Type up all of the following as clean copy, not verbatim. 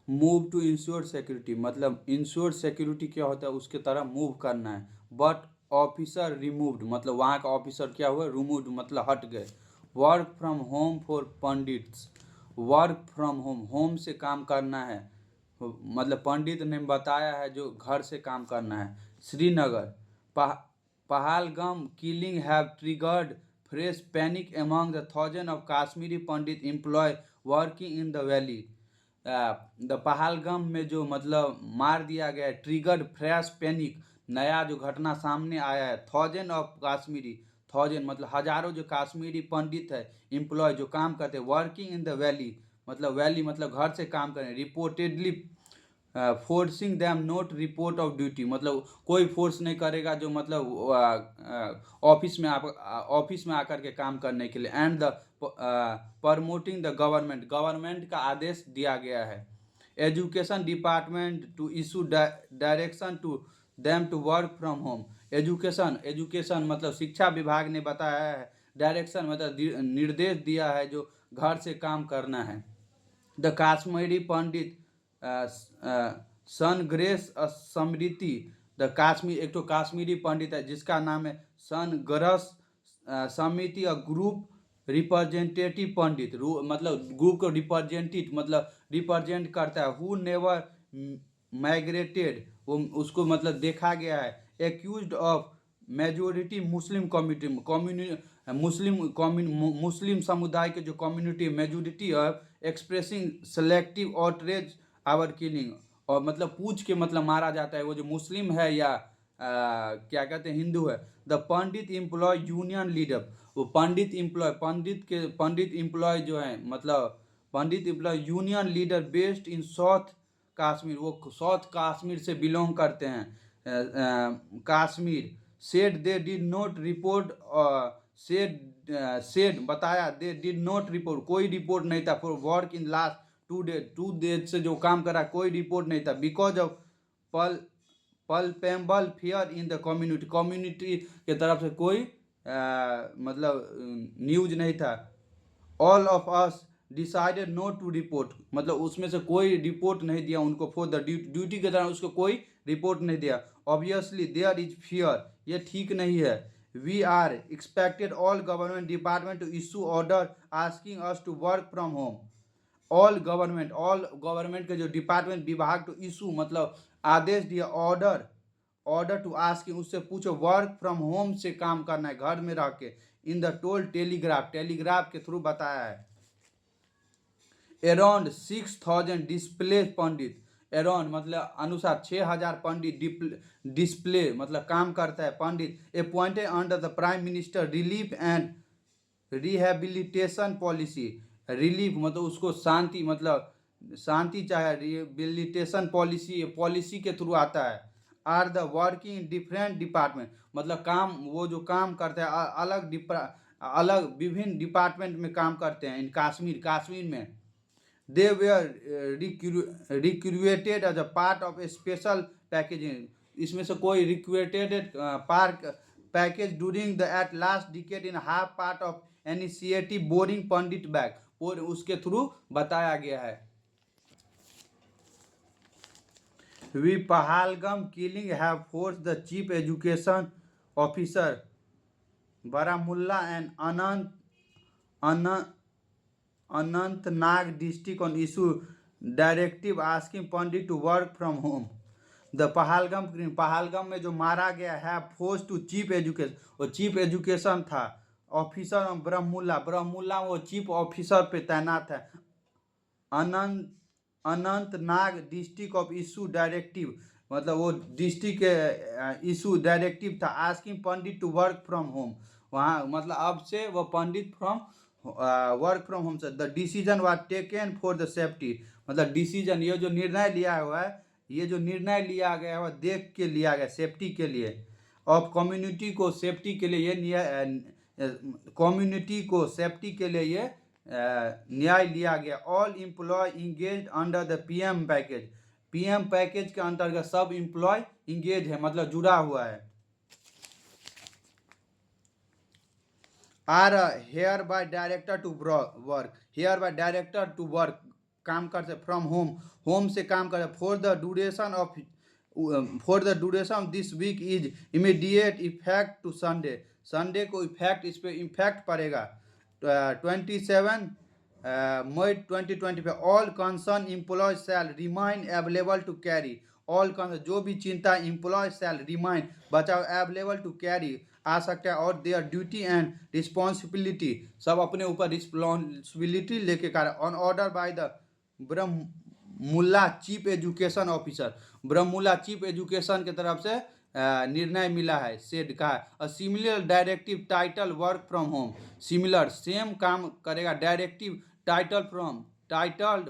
Move to ensure security, मतलब ensure security क्या होता है उसके तरह मूव करना है। बट ऑफिसर रिमूव्ड, मतलब वहाँ का ऑफिसर क्या हुआ, रिमूव्ड मतलब हट गए। Work from home for pandits, work from home, home से काम करना है, मतलब पंडित ने बताया है जो घर से काम करना है। Srinagar, Pahalgam killing have triggered fresh panic among the thousand of Kashmiri Pandit employ working in the valley. The Pahalgam में जो मतलब मार दिया गया है, ट्रिगर्ड फ्रेश पैनिक, नया जो घटना सामने आया है। थाउजेंड ऑफ काश्मीरी, थाउजेंड मतलब हजारों जो काश्मीरी पंडित है एम्प्लॉय जो काम करते हैं, वर्किंग इन द वैली, मतलब वैली मतलब घर से काम करें। Reportedly forcing them note report of duty, मतलब कोई फोर्स नहीं करेगा जो मतलब ऑफिस में आकर के काम करने के लिए। And the promoting the government, government का आदेश दिया गया है। Education department to issue direction to them to work from home. Education मतलब शिक्षा विभाग ने बताया है, डायरेक्शन मतलब निर्देश दिया है जो घर से काम करना है। द काश्मीरी पंडित सन ग्रेस समृति, द काश्मीर, एक तो काश्मीरी पंडित है जिसका नाम है सन ग्रस समिति, अ ग्रुप रिप्रेजेंटेटिव पंडित, मतलब ग्रुप को रिप्रेजेंटेटिव मतलब रिप्रेजेंट करता है। हु नेवर माइग्रेटेड, वो उसको मतलब देखा गया है। Accused of majority Muslim Muslim समुदाय के जो community majority of expressing selective outrage our killing, और मतलब पूछ के मतलब मारा जाता है वो जो मुस्लिम है या क्या कहते हैं हिंदू है। The Pandit employ union leader, वो पंडित एम्प्लॉय जो है मतलब Pandit employ union leader based in south Kashmir, वो साउथ कश्मीर से बिलोंग करते हैं। Kashmir said they did not report, said बताया दे डिड नॉट रिपोर्ट, कोई रिपोर्ट नहीं था for work in last 2 days से जो काम करा कोई रिपोर्ट नहीं था। Because of pal palpable fear in the community के तरफ से कोई मतलब न्यूज नहीं था। All of us decided not to report, मतलब उसमें से कोई रिपोर्ट नहीं दिया उनको फॉर द ड्यूटी के दौरान उसको कोई रिपोर्ट नहीं दिया। ऑब्वियसली देयर इज फियर, ये ठीक नहीं है। We are expected all government department to issue order asking us to work from home. All government के जो डिपार्टमेंट विभाग टू इशू मतलब आदेश दिया, ऑर्डर टू आस्क, उससे पूछो वर्क फ्रॉम होम से काम करना है घर में रह के। इन द टोल टेलीग्राफ के थ्रू बताया है। अराउंड 6,000 डिस्प्ले पंडित, अराउंड मतलब अनुसार 6,000 पंडित डिस्प्ले मतलब काम करता है Pandit appointed under the prime minister relief and rehabilitation policy. Relief मतलब उसको शांति मतलब शांति चाहे, रिहेबिलिटेशन पॉलिसी के थ्रू आता है। Are the working in different department, मतलब काम वो जो काम करते हैं अलग विभिन्न डिपार्टमेंट में काम करते हैं इन कश्मीर में। They were recruited as a part of a special packaging, इसमें से कोई recruited park package during the at last decade in half part of initiative boring Pandit bag, और उसके थ्रू बताया गया है। We Pahalgam killing have force the chief education officer Baramulla and Anantnag district on issue directive asking Pandit to work from home. The Pahalgam में जो मारा गया है फोर्स टू चीफ एजुकेशन, वो चीफ एजुकेशन था ऑफिसर ब्रह्मुल्ला वो चीफ ऑफिसर पे तैनात है। Anantnag district of issue directive, मतलब वो डिस्ट्रिक्ट के इशू डायरेक्टिव था asking Pandit to work from home, वहाँ मतलब अब से वो Pandit from work from home से। The decision was taken for the safety, मतलब डिसीजन ये जो निर्णय लिया हुआ है, ये जो निर्णय लिया गया है देख के लिया गया सेफ्टी के लिए। ऑफ कम्युनिटी को सेफ्टी के लिए ये कम्युनिटी को सेफ्टी के लिए ये न्याय लिया गया। All employ engage under the PM package के अंतर्गत सब एम्प्लॉय इंगेज है मतलब जुड़ा हुआ है। Are hereby director to work, hereby director to work काम करते, फ्रॉम होम, होम से काम करते, for the duration of this week is immediate effect to Sunday, Sunday को इफेक्ट, इस पर इफेक्ट पड़ेगा 27 मई 2025। All concern employ shall remain available to carry, all concern जो भी चिंता एम्प्लॉय शैल रिमाइन बचाओ अवेलेबल टू कैरी आ सकता है, और देयर ड्यूटी एंड रिस्पॉन्सिबिलिटी सब अपने ऊपर रिस्पॉन्सिबिलिटी लेके कर, on order by the Baramulla chief education officer, Baramulla chief education की तरफ से निर्णय मिला है, सेड का है। Similar directive title work from home, similar same काम करेगा, directive titled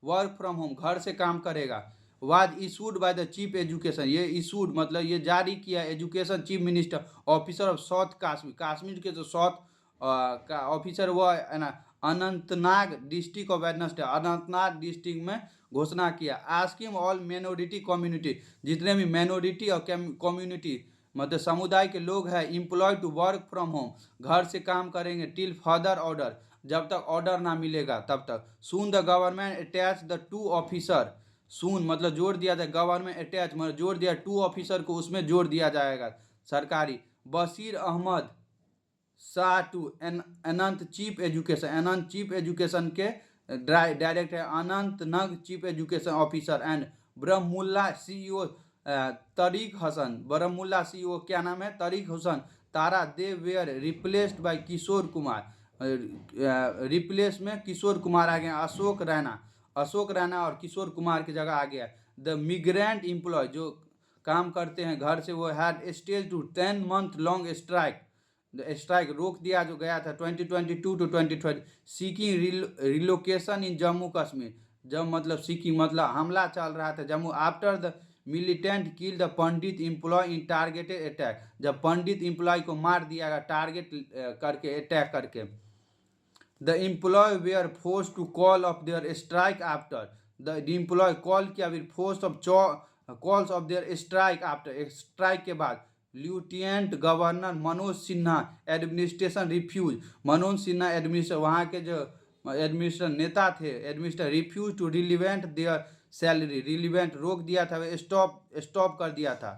work from home, घर से काम करेगा, was issued by the chief education, ये इशूड मतलब ये जारी किया education chief minister officer of south Kashmir, Kashmir के जो साउथ का ऑफिसर वो है ना, Anantnag district of Wednesday, Anantnag district में घोषणा किया। आस्किंग ऑल माइनॉरिटी कम्युनिटी, जितने भी माइनॉरिटी और कम्युनिटी मतलब समुदाय के लोग हैं, employ to work from home, घर से काम करेंगे, टिल फर्दर ऑर्डर, जब तक ऑर्डर ना मिलेगा तब तक। Soon the government attach the 2 officer, soon मतलब जोड़ दिया जाए, गवर्नमेंट अटैच मतलब जोड़ दिया 2 ऑफिसर को उसमें जोड़ दिया जाएगा सरकारी। Bashir Ahmad Shah to Anant chief education, Anant chief education के director, Anantnag chief education officer, and Baramulla CEO Tariq Hasan, Baramulla CEO क्या नाम है, Tariq Hasan Tara, they were replaced by Kishore Kumar, replace में किशोर कुमार आ गए, अशोक रैना और किशोर कुमार की जगह आ गया। द मिग्रेंट एम्प्लॉय जो काम करते हैं घर से, वो had stage to 10 month long strike रोक दिया जो गया था 2022 to 2020, seeking relocation in Jammu Kashmir, जब मतलब सीकिंग मतलब हमला चल रहा था Jammu, after the militant kill the Pandit employ in targeted attack, जब पंडित एम्प्लॉय को मार दिया गया टारगेट करके, अटैक करके। The employ were force to call off their strike after, the employ call किया will force off calls off their strike after, strike के बाद। Lieutenant governor Manoj Sinha administration refuse, Manoj Sinha administration वहाँ के जो एडमिनिस्ट्रेशन नेता थे, administration refuse to relevant their salary, relevant रोक दिया था, स्टॉप कर दिया था।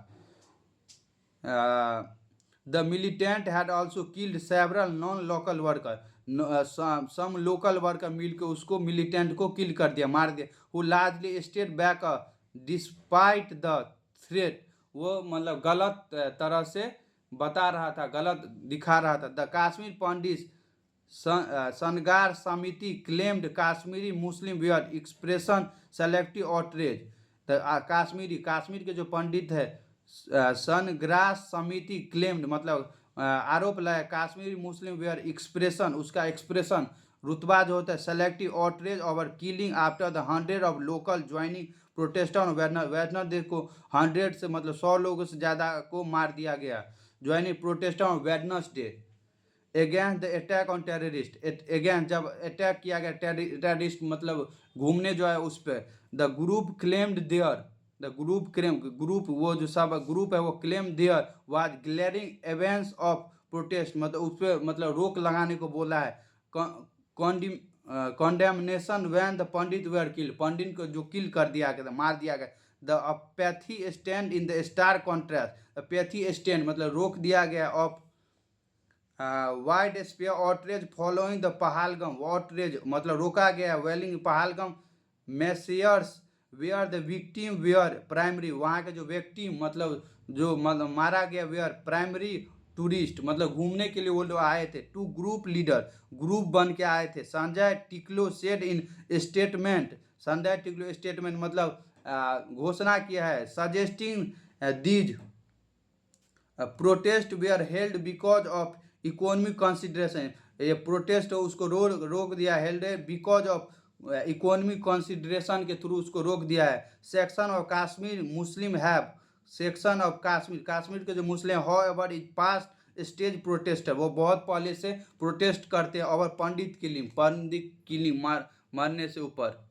The militant had also killed several non local worker, some local worker मिल के उसको मिलिटेंट को किल कर दिया, मार दिया। Who largely state back despite the threat, वो मतलब गलत तरह से बता रहा था, गलत दिखा रहा था। द कश्मीर पंडित सनगार समिति claimed Kashmiri Muslim were expression selective outrage, the Kashmir के जो पंडित है सनग्रास समिति क्लेम्ड मतलब आरोप लगाया, कश्मीरी मुस्लिम वेयर एक्सप्रेशन, उसका एक्सप्रेशन रुतबा जो होता है selective outrage over killing after the 100 of local joining protest on Wednesday को 100 से मतलब 100 लोगों से ज़्यादा को मार दिया गया, joining protest on Wednesday against the attack on terrorist, against जब अटैक किया गया टेररिस्ट मतलब घूमने जो है उस पर। The group claimed there, the group वो जो सब ग्रुप है वो claim there was glaring absence of protest, मतलब उस पर मतलब रोक लगाने को बोला है। Condemnation when the Pandit were kill, Pandit को जो किल कर दिया गया, मार दिया गया। The apathy stand in the star contrast, apathy stand मतलब रोक दिया गया of widespread outrage following the Pahalgam, outrage मतलब रोका गया wailing Pahalgam massacres where the victim were primary, वहाँ के जो विक्टिम मतलब जो मतलब मारा गया वेयर प्राइमरी टूरिस्ट मतलब घूमने के लिए वो लोग आए थे। 2 ग्रुप लीडर ग्रुप बन के आए थे। संजय टिकलो सेड इन स्टेटमेंट, संजय टिकलो स्टेटमेंट मतलब घोषणा किया है, suggesting these protest were held because of economic consideration, ये प्रोटेस्ट उसको रोक दिया, held because of economic consideration के थ्रू उसको रोक दिया है। Section of Kashmir Muslim have, section of Kashmir के जो Muslim however is past stage protest है, वो बहुत पहले से प्रोटेस्ट करते हैं और पंडित किलिंग मरने से ऊपर।